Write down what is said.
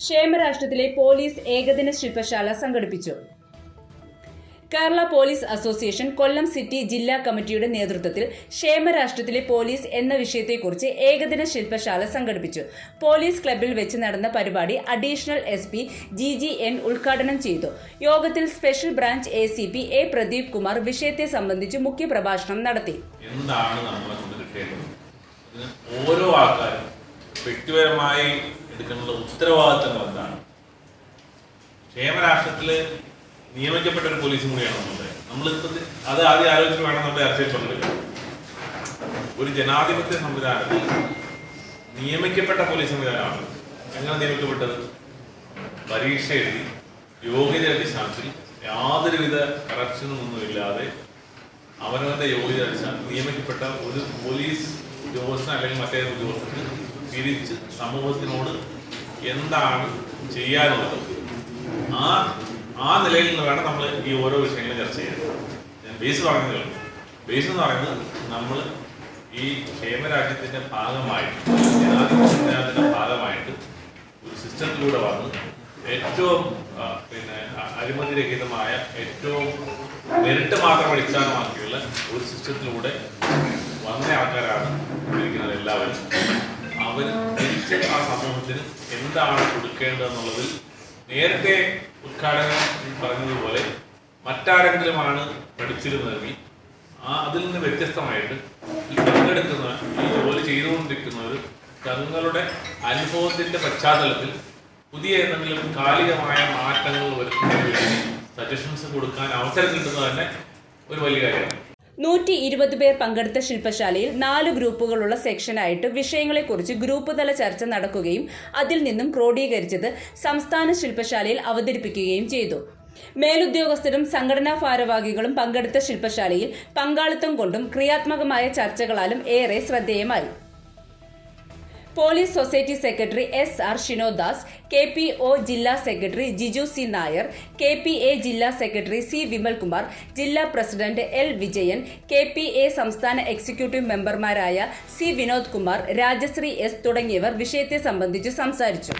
ക്ഷേമരാഷ്ട്രത്തിലെ police ഏകദിന ശില്പശാല സംഘടിപ്പിച്ചു. കേരള പോലീസ് അസോസിയേഷൻ കൊല്ലം സിറ്റി ജില്ലാ കമ്മിറ്റിയുടെ നേതൃത്വത്തിൽ ക്ഷേമരാഷ്ട്രത്തിലെ പോലീസ് എന്ന വിഷയത്തെക്കുറിച്ച് ഏകദിന ശില്പശാല സംഘടിപ്പിച്ചു. പോലീസ് ക്ലബ്ബിൽ വെച്ച് നടന്ന പരിപാടി അഡീഷണൽ SP GGN ഉദ്ഘാടനം ചെയ്തു. യോഗത്തിൽ special branch ACP A Pradeep Kumar വിഷയത്തെ സംബന്ധിച്ച് മുഖ്യപ്രഭാഷണം നടത്തി. എന്താണ് നമ്മളെ കൊണ്ട് കിട്ടേണ്ടത്? ഓരോ ആൾക്കാരും വ്യക്തിപരമായി എടുക്കുന്ന ഉത്തരവാദിത്തങ്ങൾ എന്താണ്? ക്ഷേമരാഷ്ട്രത്തില് നിയമിക്കപ്പെട്ട ഒരു പോലീസും കൂടിയാണ് നമ്മളിപ്പോൾ അത് ആദ്യം ആലോചിച്ച് വേണം നമ്മുടെ ചർച്ചയിൽ പങ്കെടുക്കാൻ. ഒരു ജനാധിപത്യ സംവിധാനത്തിൽ നിയമിക്കപ്പെട്ട പോലീസ് സംവിധാനമാണ്. എങ്ങനെ നിയമിക്കപ്പെട്ടത്? പരീക്ഷ എഴുതി യോഗ്യത അടിസ്ഥാനത്തിൽ യാതൊരുവിധ കറപ്ഷനും ഒന്നുമില്ലാതെ അവനവന്റെ യോഗ്യത അടിസ്ഥാനത്തിൽ നിയമിക്കപ്പെട്ട ഒരു പോലീസ് ഉദ്യോഗസ്ഥൻ അല്ലെങ്കിൽ മറ്റേതൊരു ഉദ്യോഗസ്ഥന് തിരിച്ച് സമൂഹത്തിനോട് എന്താണ് ചെയ്യാനുള്ളത് ആ നിലയിൽ നിന്ന് വേണം നമ്മൾ ഈ ഓരോ വിഷയങ്ങളും ചർച്ച ചെയ്യാൻ. ഞാൻ ബേസ് പറഞ്ഞതേ ഉള്ളൂ. ബേസ് എന്ന് പറയുന്നത് നമ്മൾ ഈ ക്ഷേമരാജ്യത്തിന്റെ ഭാഗമായിട്ട്, ജനാധിപത്യത്തിന്റെ ഭാഗമായിട്ട് ഒരു സിസ്റ്റത്തിലൂടെ വന്ന് ഏറ്റവും അഴിമതിരഹിതമായ ഏറ്റവും മെറിറ്റ് മാത്രം അടിസ്ഥാനമാക്കിയുള്ള ഒരു സിസ്റ്റത്തിലൂടെ വന്ന ആൾക്കാരാണ് ഇരിക്കുന്നത് എല്ലാവരും. അവർ തിരിച്ച് ആ സമൂഹത്തിന് എന്താണ് കൊടുക്കേണ്ടതെന്നുള്ളതിൽ നേരത്തെ ഉദ്ഘാടകൻ പറഞ്ഞതുപോലെ മറ്റാരെങ്കിലുമാണ് പഠിച്ചിരുന്നതെങ്കിൽ അതിൽ നിന്ന് വ്യത്യസ്തമായിട്ട് ഈ പങ്കെടുക്കുന്ന ഈ ജോലി ചെയ്തുകൊണ്ടിരിക്കുന്നവർ തങ്ങളുടെ അനുഭവത്തിന്റെ പശ്ചാത്തലത്തിൽ പുതിയ എന്തെങ്കിലും കാലികമായ മാറ്റങ്ങൾ വരുത്തുന്നതിന് വേണ്ടി സജഷൻസ് കൊടുക്കാൻ അവസരം കിട്ടുന്നത് തന്നെ ഒരു വലിയ കാര്യമാണ്. 120 പേർ പങ്കെടുത്ത ശില്പശാലയിൽ 4 ഗ്രൂപ്പുകളുള്ള സെക്ഷനായിട്ട് വിഷയങ്ങളെക്കുറിച്ച് ഗ്രൂപ്പ് തല ചർച്ച നടക്കുകയും അതിൽ നിന്നും ക്രോഡീകരിച്ചത് സംസ്ഥാന ശില്പശാലയിൽ അവതരിപ്പിക്കുകയും ചെയ്തു. മേലുദ്യോഗസ്ഥരും സംഘടനാ ഭാരവാഹികളും പങ്കെടുത്ത ശില്പശാലയിൽ പങ്കാളിത്തം കൊണ്ടും ക്രിയാത്മകമായ ചർച്ചകളാലും ഏറെ ശ്രദ്ധേയമായി. Police society secretary SR Shinodas, KPO ജില്ലാ secretary Jiju C Nair, KPA ജില്ലാ സെക്രട്ടറി C വിമൽകുമാർ, ജില്ലാ പ്രസിഡന്റ് L വിജയൻ, KPA സംസ്ഥാന എക്സിക്യൂട്ടീവ് മെമ്പർമാരായ C വിനോദ് കുമാർ, രാജശ്രീ S തുടങ്ങിയവർ വിഷയത്തെ സംബന്ധിച്ച് സംസാരിച്ചു.